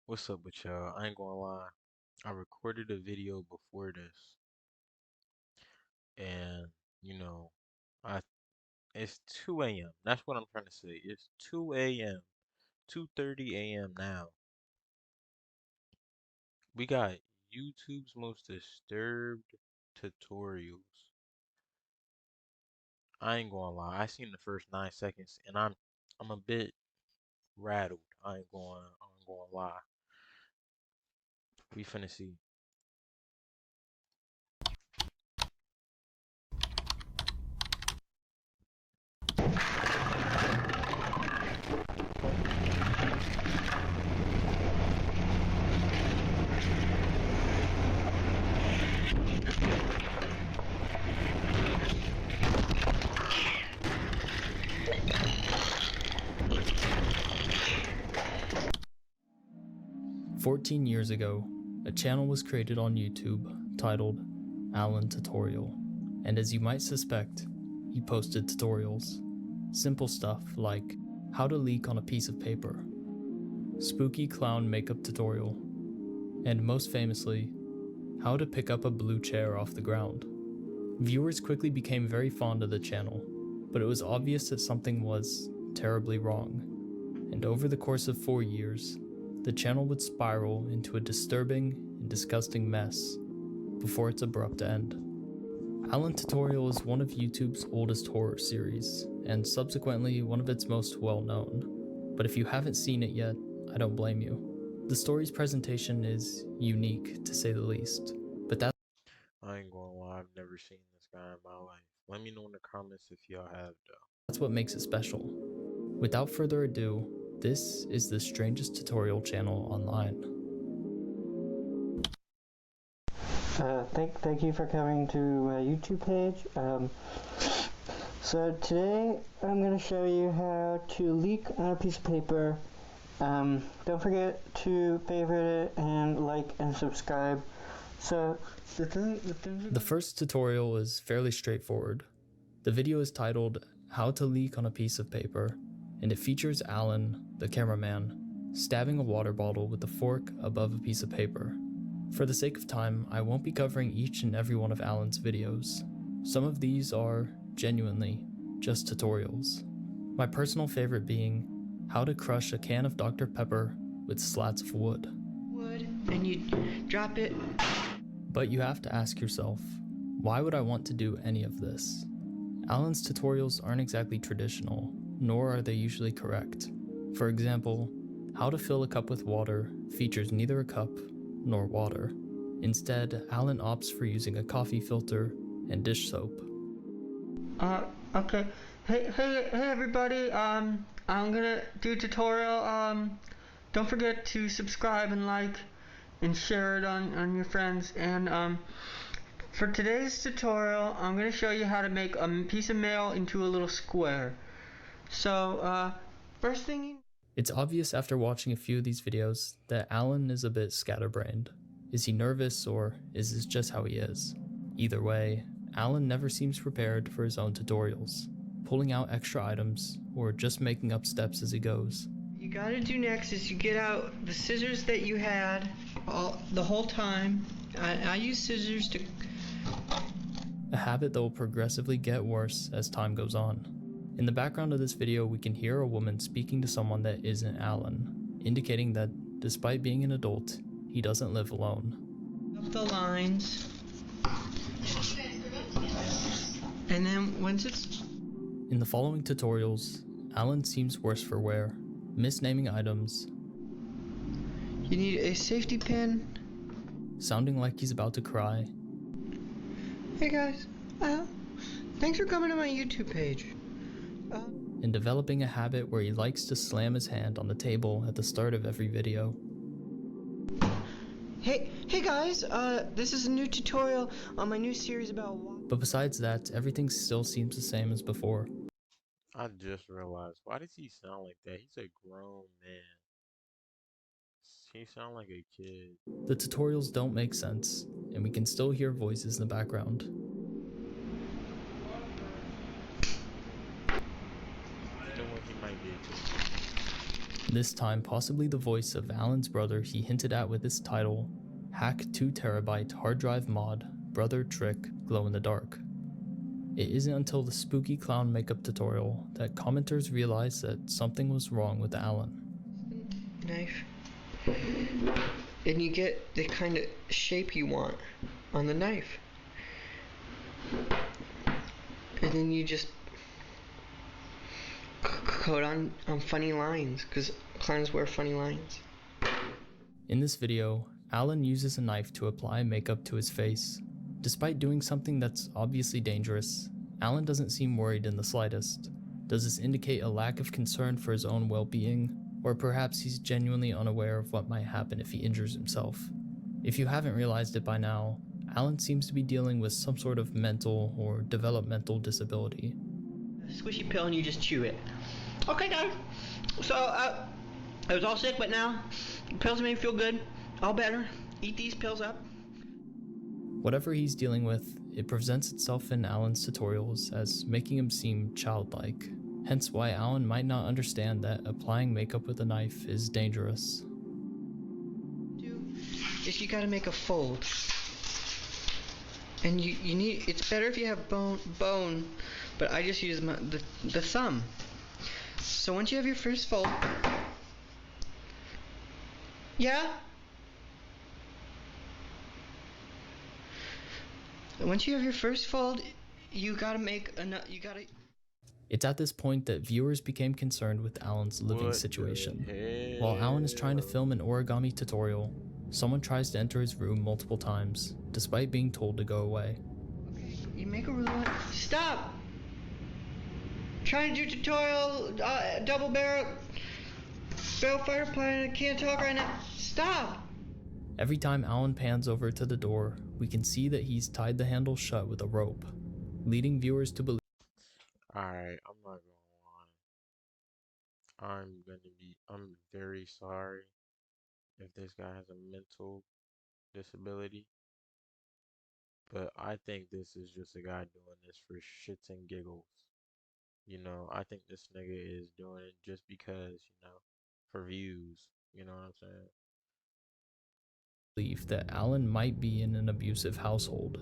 What's up with y'all? I ain't gonna lie. I recorded a video before this, and you know, I it's 2 a.m. That's what I'm trying to say. It's 2 a.m. 2:30 a.m. now. We got YouTube's most disturbed tutorials. I ain't gonna lie. I seen the first 9 seconds, and I'm a bit rattled. I ain't gonna lie. We finna see. 14 years ago, a channel was created on YouTube titled Alan Tutorial, and as you might suspect, he posted tutorials. Simple stuff like how to leak on a piece of paper, spooky clown makeup tutorial, and most famously, how to pick up a blue chair off the ground. Viewers quickly became very fond of the channel, but it was obvious that something was terribly wrong, and over the course of 4 years, the channel would spiral into a disturbing and disgusting mess before its abrupt end. Alan Tutorial is one of YouTube's oldest horror series, and subsequently one of its most well-known. But if you haven't seen it yet, I don't blame you. The story's presentation is unique, to say the least, but I ain't gonna lie. I've never seen this guy in my life. Let me know in the comments if y'all have though. that's what makes it special. Without further ado, this is the strangest tutorial channel online. Thank you for coming to my YouTube page. So today I'm going to show you how to leak on a piece of paper. Don't forget to favorite it and like and subscribe. So The first tutorial is fairly straightforward. The video is titled How to Leak on a Piece of Paper, and it features Alan, the cameraman, stabbing a water bottle with a fork above a piece of paper. For the sake of time, I won't be covering each and every one of Alan's videos. Some of these are, genuinely, just tutorials. My personal favorite being how to crush a can of Dr. Pepper with slats of wood. and you drop it. But you have to ask yourself, why would I want to do any of this? Alan's tutorials aren't exactly traditional, nor are they usually correct. For example, how to fill a cup with water features neither a cup nor water. Instead, Alan opts for using a coffee filter and dish soap. Okay. Hey everybody. I'm gonna do a tutorial. Don't forget to subscribe and like and share it on your friends. And for today's tutorial, I'm gonna show you how to make a piece of mail into a little square. So first thing It's obvious after watching a few of these videos that Alan is a bit scatterbrained. Is he nervous, or is this just how he is? Either way, Alan never seems prepared for his own tutorials, pulling out extra items or just making up steps as he goes. you gotta do next is you get out the scissors that you had the whole time. I use scissors to... A habit that will progressively get worse as time goes on. In the background of this video, we can hear a woman speaking to someone that isn't Alan, indicating that despite being an adult, he doesn't live alone. Up the lines. And then once it's... In the following tutorials, Alan seems worse for wear, misnaming items, You need a safety pin. sounding like he's about to cry, Hey guys, thanks for coming to my YouTube page. and developing a habit where he likes to slam his hand on the table at the start of every video. Hey guys, this is a new tutorial on my new series about... But besides that, everything still seems the same as before. I just realized, why does he sound like that? He's a grown man. He sound like a kid. The tutorials don't make sense, and we can still hear voices in the background. You know what? He might be a kid. This time possibly the voice of Alan's brother he hinted at with this title, Hack 2 TB hard drive mod, brother trick glow in the dark. It isn't until the spooky clown makeup tutorial that commenters realize that something was wrong with Alan. Knife. And you get the kind of shape you want on the knife. And then you just code on funny lines, because clowns wear funny lines. In this video, Alan uses a knife to apply makeup to his face. Despite doing something that's obviously dangerous, Alan doesn't seem worried in the slightest. Does this indicate a lack of concern for his own well-being, or perhaps he's genuinely unaware of what might happen if he injures himself? If you haven't realized it by now, Alan seems to be dealing with some sort of mental or developmental disability. Squishy pill and you just chew it. Okay, guys. So, I was all sick, but now pills make me feel good. All better. Eat these pills up. Whatever he's dealing with, it presents itself in Alan's tutorials as making him seem childlike. Hence why Alan might not understand that applying makeup with a knife is dangerous. Is you gotta make a fold. And you need, it's better if you have bone, but I just use the thumb. So once you have your first fold, yeah? Once you have your first fold, you gotta make It's at this point that viewers became concerned with Alan's living situation. While Alan is trying to film an origami tutorial, someone tries to enter his room multiple times, despite being told to go away. Okay, you make a ruler. Stop! Trying to do tutorial, double barrel fighter plane. I can't talk right now. Stop! Every time Alan pans over to the door, we can see that he's tied the handle shut with a rope, leading viewers to believe. Alright, I'm not gonna lie. I'm very sorry if this guy has a mental disability. But I think this is just a guy doing this for shits and giggles. You know, I think this nigga is doing it just because, for views. You know what I'm saying? Believe that Alan might be in an abusive household.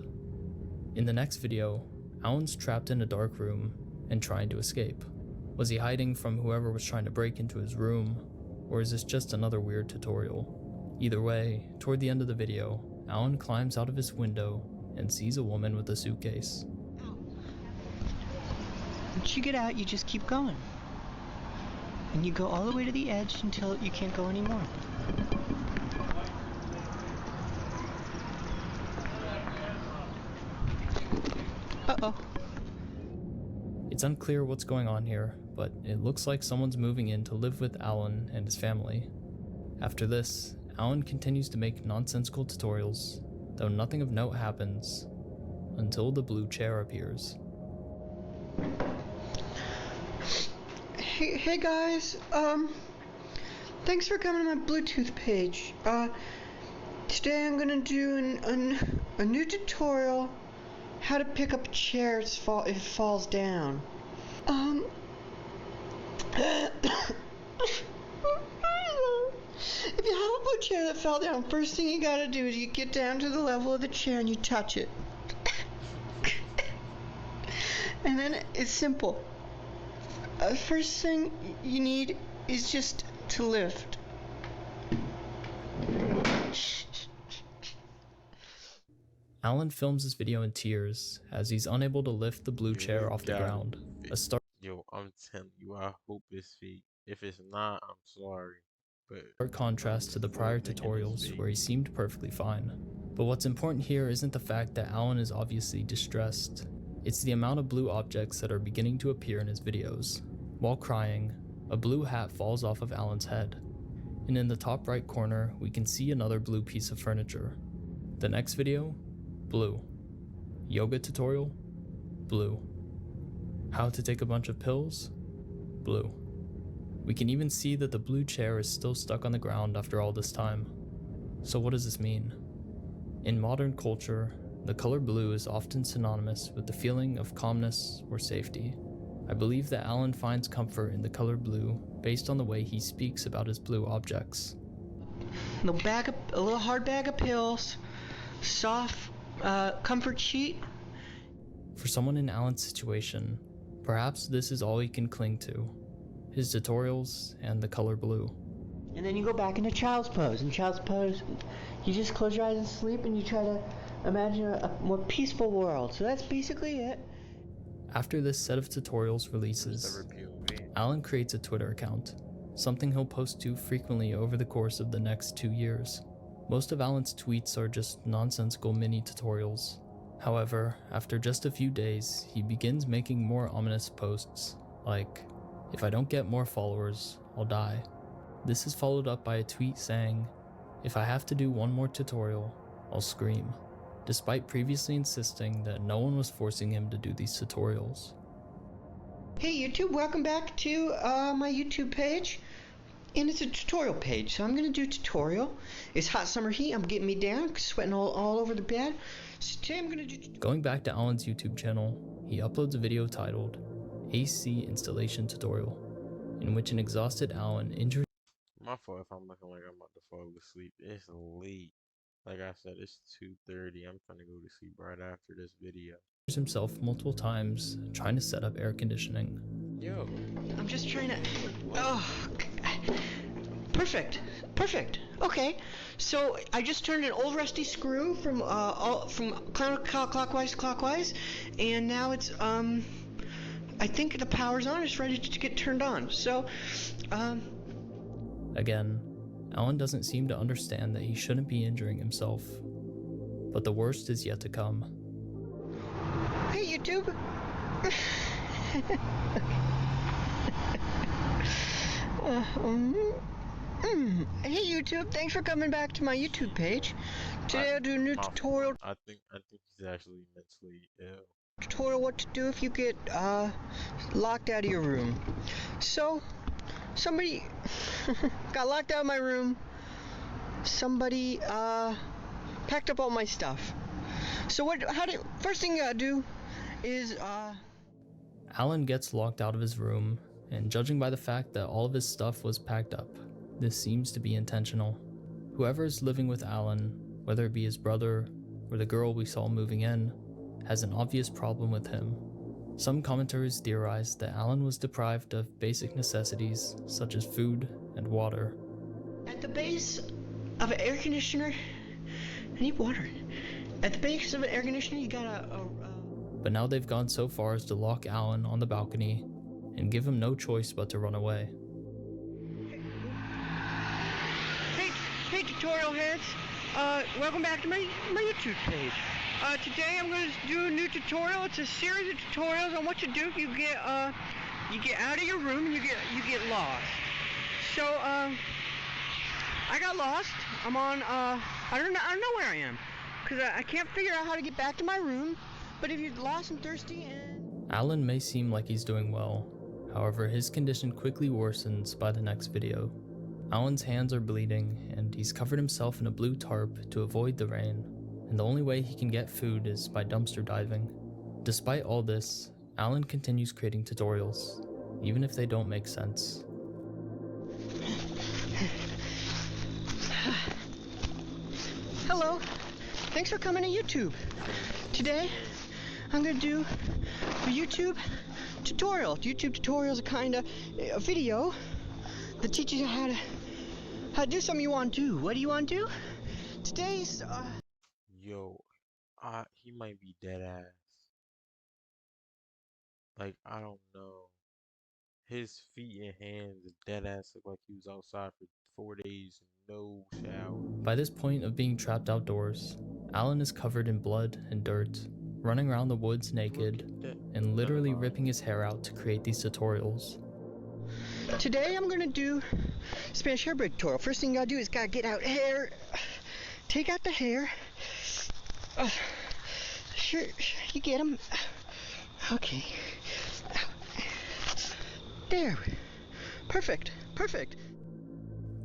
In the next video, Alan's trapped in a dark room and trying to escape. Was he hiding from whoever was trying to break into his room, or is this just another weird tutorial? Either way, toward the end of the video, Alan climbs out of his window and sees a woman with a suitcase. Once you get out, you just keep going. And you go all the way to the edge until you can't go anymore. Uh-oh. It's unclear what's going on here, but it looks like someone's moving in to live with Alan and his family. After this, Alan continues to make nonsensical tutorials, though nothing of note happens until the blue chair appears. Hey guys, thanks for coming to my Bluetooth page. Today I'm gonna do a new tutorial how to pick up a chair if it falls down. If you have a blue chair that fell down, first thing you gotta do is you get down to the level of the chair and you touch it. And then it's simple. First thing you need is just to lift. Alan films this video in tears as he's unable to lift the blue chair off the ground. Yo, I'm telling you, I hope it's fake. If it's not, I'm sorry. But stark contrast to the prior tutorials where he seemed perfectly fine. But what's important here isn't the fact that Alan is obviously distressed. It's the amount of blue objects that are beginning to appear in his videos. While crying, a blue hat falls off of Alan's head. And in the top right corner, we can see another blue piece of furniture. The next video, blue. Yoga tutorial, blue. How to take a bunch of pills, blue. We can even see that the blue chair is still stuck on the ground after all this time. So what does this mean? In modern culture, the color blue is often synonymous with the feeling of calmness or safety. I believe that Alan finds comfort in the color blue based on the way he speaks about his blue objects. A little hard bag of pills, soft comfort sheet. For someone in Alan's situation, perhaps this is all he can cling to, his tutorials and the color blue. And then you go back into child's pose. In child's pose, you just close your eyes and sleep, and you try to imagine a more peaceful world. So that's basically it. After this set of tutorials releases, Alan creates a Twitter account, something he'll post to frequently over the course of the next 2 years. Most of Alan's tweets are just nonsensical mini tutorials. However, after just a few days, he begins making more ominous posts, like, "If I don't get more followers, I'll die." This is followed up by a tweet saying, "If I have to do one more tutorial, I'll scream," despite previously insisting that no one was forcing him to do these tutorials. Hey YouTube, welcome back to my YouTube page. And it's a tutorial page, so I'm going to do a tutorial. It's hot summer heat, I'm getting me down, sweating all over the bed. So today I'm going to do... Going back to Alan's YouTube channel, he uploads a video titled AC Installation Tutorial, in which an exhausted Alan injures My fault if I'm looking like I'm about to fall asleep. It's late. Like I said, it's 2:30. I'm trying to go to sleep right after this video. himself multiple times trying to set up air conditioning. Yo. I'm just trying to... Oh, perfect. Okay, so I just turned an old rusty screw from clockwise to clockwise, and now it's I think the power's on. It's ready to get turned on. So Again, Alan doesn't seem to understand that he shouldn't be injuring himself. But the worst is yet to come. Hey YouTube. Hey YouTube, thanks for coming back to my YouTube page. Today I'll do a new tutorial. I think he's actually mentally ill. Tutorial what to do if you get locked out of your room. So somebody got locked out of my room. Somebody packed up all my stuff. So first thing you gotta do is Alan gets locked out of his room, and judging by the fact that all of his stuff was packed up, this seems to be intentional. Whoever is living with Alan, whether it be his brother or the girl we saw moving in, has an obvious problem with him. Some commenters theorize that Alan was deprived of basic necessities such as food and water. At the base of an air conditioner, I need water. At the base of an air conditioner, you got But now they've gone so far as to lock Alan on the balcony and give him no choice but to run away. Hey tutorial heads, welcome back to my YouTube page. Today I'm going to do a new tutorial. It's a series of tutorials on what to do if you get out of your room and you get lost. So I got lost. I'm on I don't know where I am, because I can't figure out how to get back to my room. But if you're lost and thirsty and... Alan may seem like he's doing well, however his condition quickly worsens by the next video. Alan's hands are bleeding, and he's covered himself in a blue tarp to avoid the rain, and the only way he can get food is by dumpster diving. Despite all this, Alan continues creating tutorials, even if they don't make sense. Hello, thanks for coming to YouTube. Today, I'm going to do a YouTube tutorial. YouTube tutorial is a kind of a video that teaches you how to do something you want to do. What do you want to do? Today's Yo, he might be dead ass. Like, I don't know. His feet and hands dead ass look like he was outside for 4 days and no shower. By this point of being trapped outdoors, Alan is covered in blood and dirt, running around the woods naked, and literally ripping his hair out to create these tutorials. Today I'm gonna do Spanish hair braid tutorial. First thing you gotta do is gotta get out hair, take out the hair. Sure, you get them. Okay. There. Perfect.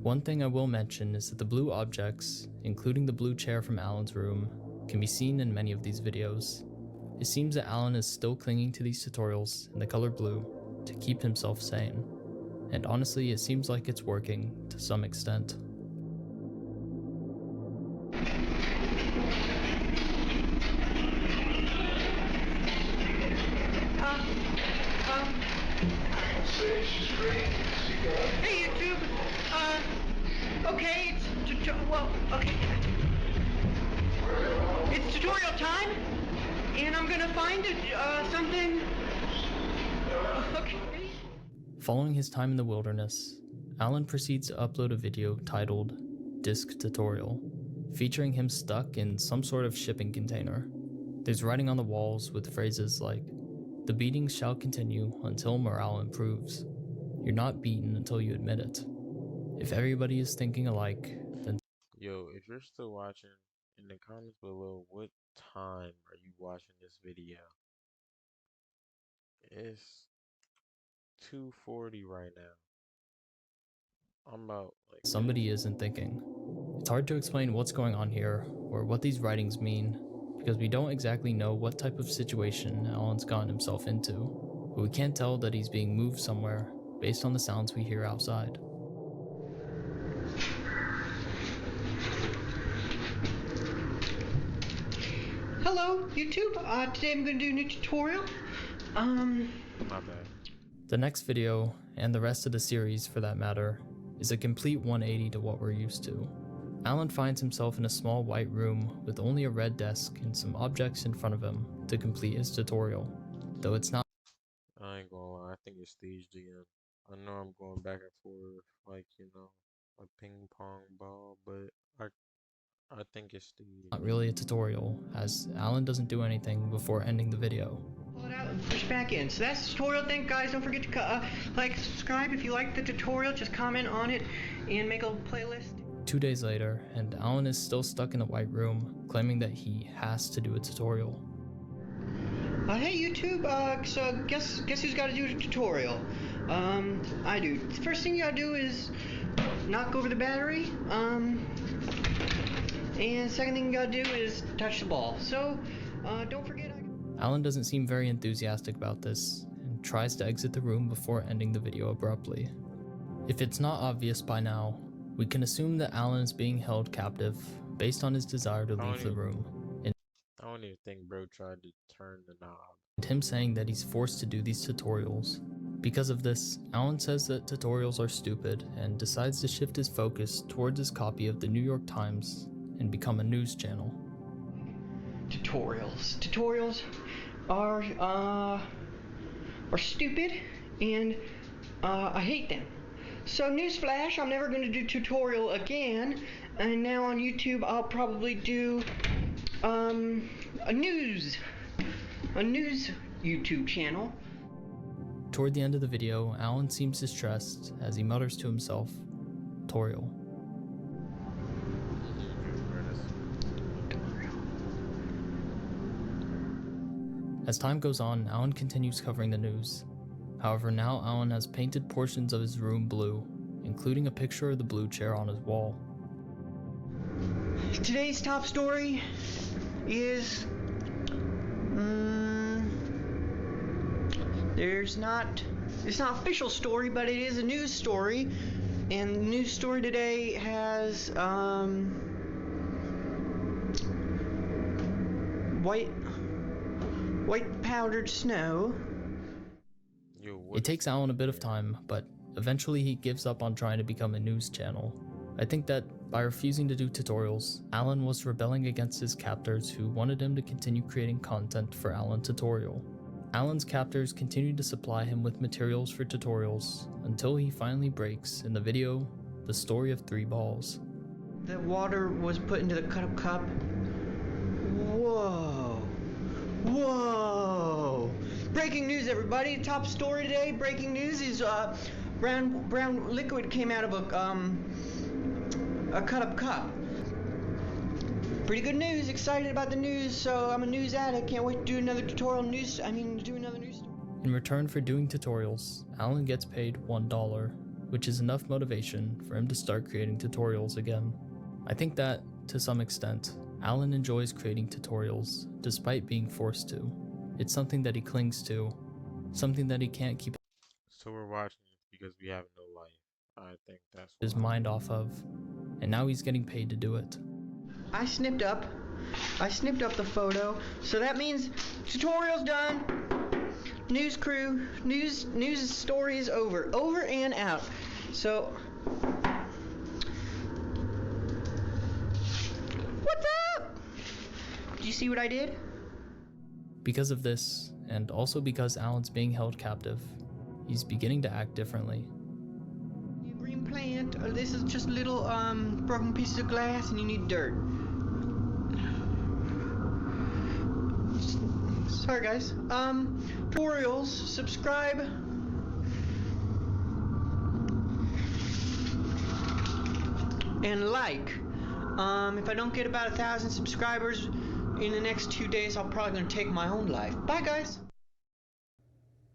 One thing I will mention is that the blue objects, including the blue chair from Alan's room, can be seen in many of these videos. It seems that Alan is still clinging to these tutorials in the color blue to keep himself sane, and honestly it seems like it's working to some extent. Hey YouTube, okay, okay. It's tutorial time, and I'm gonna find something, okay. Following his time in the wilderness, Alan proceeds to upload a video titled Disc Tutorial, featuring him stuck in some sort of shipping container. There's writing on the walls with phrases like, "The beatings shall continue until morale improves. You're not beaten until you admit it. If everybody is thinking alike, then..." Yo, if you're still watching, in the comments below, what time are you watching this video? It's 2:40 right now. I'm about like somebody isn't thinking. It's hard to explain what's going on here or what these writings mean, because we don't exactly know what type of situation Alan's gotten himself into, but we can't tell that he's being moved somewhere based on the sounds we hear outside. Hello YouTube, today I'm gonna do a new tutorial. my bad. The next video, and the rest of the series for that matter, is a complete 180 to what we're used to. Alan finds himself in a small white room with only a red desk and some objects in front of him to complete his tutorial, though it's not I ain't gonna lie, I think it's staged again. I know I'm going back and forth like, a ping pong ball, but I think it's staged. really a tutorial, as Alan doesn't do anything before ending the video. Pull it out and push back in. So that's the tutorial thing, guys. Don't forget to like, subscribe if you like the tutorial. Just comment on it and make a playlist. 2 days later, and Alan is still stuck in the white room, claiming that he has to do a tutorial. Hey YouTube, so guess who's got to do a tutorial? I do. The first thing you gotta do is knock over the battery. And second thing you gotta do is touch the ball. So, don't forget. Alan doesn't seem very enthusiastic about this, and tries to exit the room before ending the video abruptly. If it's not obvious by now, we can assume that Alan is being held captive based on his desire to leave the room, and I don't even think bro tried to turn the knob. him saying that he's forced to do these tutorials. Because of this, Alan says that tutorials are stupid and decides to shift his focus towards his copy of the New York Times and become a news channel. Tutorials are stupid, and I hate them. So newsflash, I'm never going to do tutorial again, and now on YouTube I'll probably do a news YouTube channel. Toward the end of the video, Alan seems distressed as he mutters to himself, "Tutorial." As time goes on, Alan continues covering the news. However, now Alan has painted portions of his room blue, including a picture of the blue chair on his wall. Today's top story is it's not official story, but it is a news story, and the news story today has white powdered snow. It takes Alan a bit of time, but eventually he gives up on trying to become a news channel. I think that by refusing to do tutorials, Alan was rebelling against his captors who wanted him to continue creating content for Alan Tutorial. Alan's captors continued to supply him with materials for tutorials until he finally breaks in the video, The Story of 3 Balls. The water was put into the cut-up cup. Whoa! Breaking news, everybody! Top story today. Breaking news is brown liquid came out of a cut-up cup. Pretty good news. Excited about the news. So I'm a news addict. Can't wait to do another tutorial news. Do another news. In return for doing tutorials, Alan gets paid $1, which is enough motivation for him to start creating tutorials again. I think that, to some extent, Alan enjoys creating tutorials despite being forced to. It's something that he clings to, something that he can't keep So we're watching this because we have no life. I think that's his why. mind off of, and now he's getting paid to do it. I snipped up the photo, so that means tutorial's done. News crew, news story is over and out. So, what's up? Do you see what I did? Because of this, and also because Alan's being held captive, he's beginning to act differently. Green plant. This is just little broken pieces of glass, and you need dirt. Sorry guys. Tutorials, subscribe. And like. If I don't get about 1,000 subscribers in the next 2 days, I'm probably gonna take my own life. Bye guys.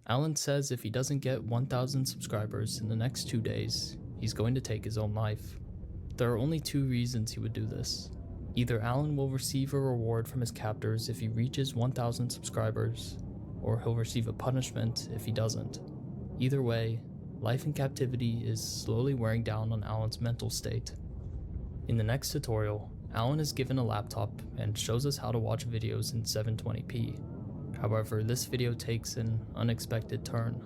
Alan says if he doesn't get 1,000 subscribers in the next 2 days, he's going to take his own life. There are only 2 reasons he would do this. Either Alan will receive a reward from his captors if he reaches 1,000 subscribers, or he'll receive a punishment if he doesn't. Either way, life in captivity is slowly wearing down on Alan's mental state. In the next tutorial, Alan is given a laptop and shows us how to watch videos in 720p. However, this video takes an unexpected turn.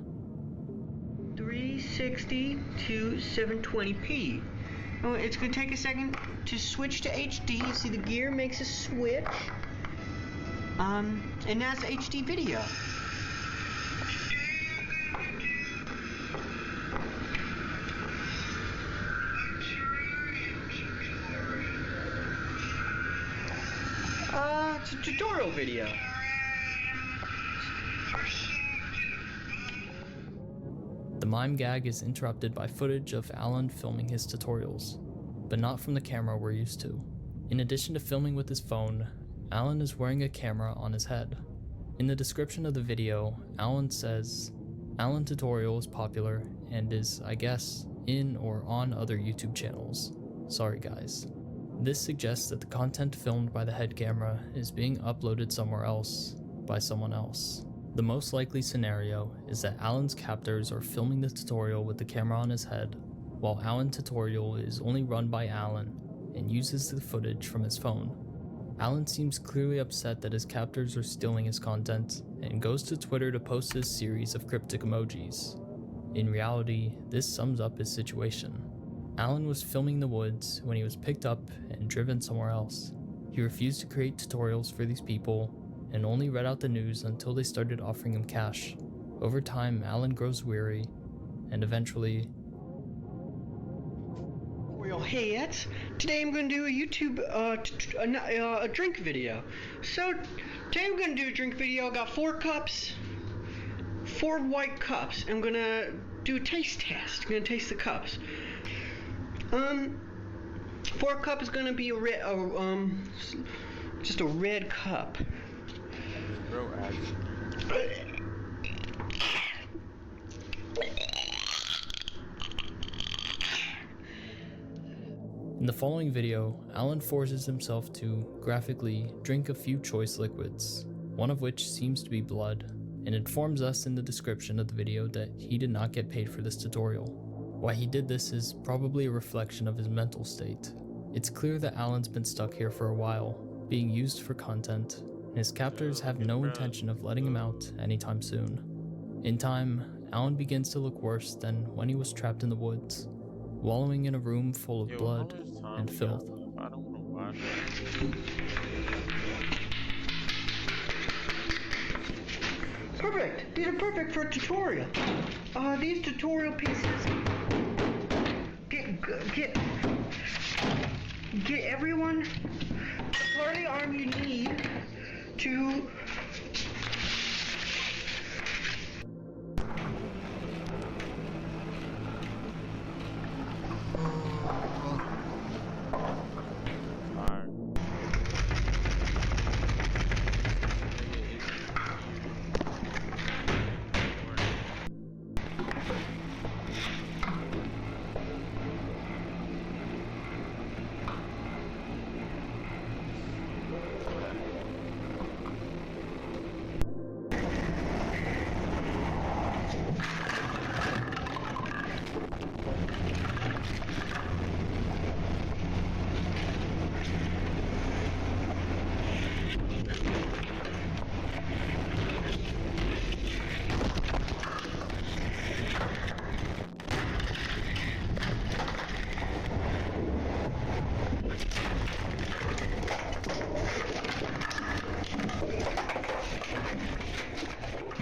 360 to 720p. Oh, it's gonna take a second to switch to HD. You see the gear makes a switch. And that's HD video. It's a tutorial video. The mime gag is interrupted by footage of Alan filming his tutorials, but not from the camera we're used to. In addition to filming with his phone, Alan is wearing a camera on his head. In the description of the video, Alan says, Alan Tutorial is popular and is, I guess, in or on other YouTube channels. Sorry guys. This suggests that the content filmed by the head camera is being uploaded somewhere else by someone else. The most likely scenario is that Alan's captors are filming the tutorial with the camera on his head, while Alan Tutorial is only run by Alan and uses the footage from his phone. Alan seems clearly upset that his captors are stealing his content and goes to Twitter to post his series of cryptic emojis. In reality, this sums up his situation. Alan was filming the woods when he was picked up and driven somewhere else. He refused to create tutorials for these people and only read out the news until they started offering him cash. Over time, Alan grows weary and eventually... Hey, Eds. Today I'm going to do a YouTube a drink video. So today I'm going to do a drink video. I got 4 cups, 4 white cups. I'm going to do a taste test. I'm going to taste the cups. 4 cup is going to be a red, just a red cup. Bro, actually. In the following video, Alan forces himself to, graphically, drink a few choice liquids, one of which seems to be blood, and informs us in the description of the video that he did not get paid for this tutorial. Why he did this is probably a reflection of his mental state. It's clear that Alan's been stuck here for a while, being used for content, and his captors have no intention of letting him out anytime soon. In time, Alan begins to look worse than when he was trapped in the woods, wallowing in a room full of blood and filth. I don't want to watch it. Perfect. These are perfect for a tutorial. These tutorial pieces get everyone the party arm you need to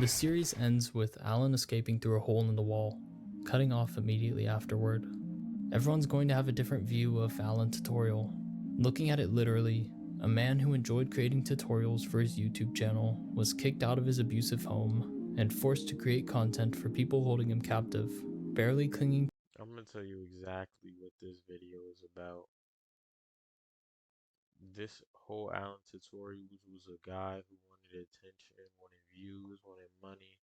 The series ends with Alan escaping through a hole in the wall, cutting off immediately afterward. Everyone's going to have a different view of Alan Tutorial. Looking at it literally, a man who enjoyed creating tutorials for his YouTube channel was kicked out of his abusive home and forced to create content for people holding him captive, barely clinging. I'm gonna tell you exactly what this video is about. This whole Alan Tutorials was a guy who wanted attention, wanted views, wanted money.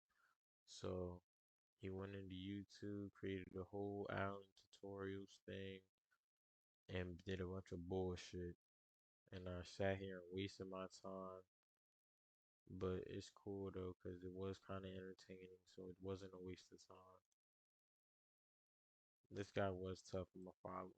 So he went into YouTube, created a whole Alan Tutorials thing, and did a bunch of bullshit. And I sat here and wasted my time. But it's cool though, because it was kind of entertaining, so it wasn't a waste of time. This guy was tough. I'm a follow.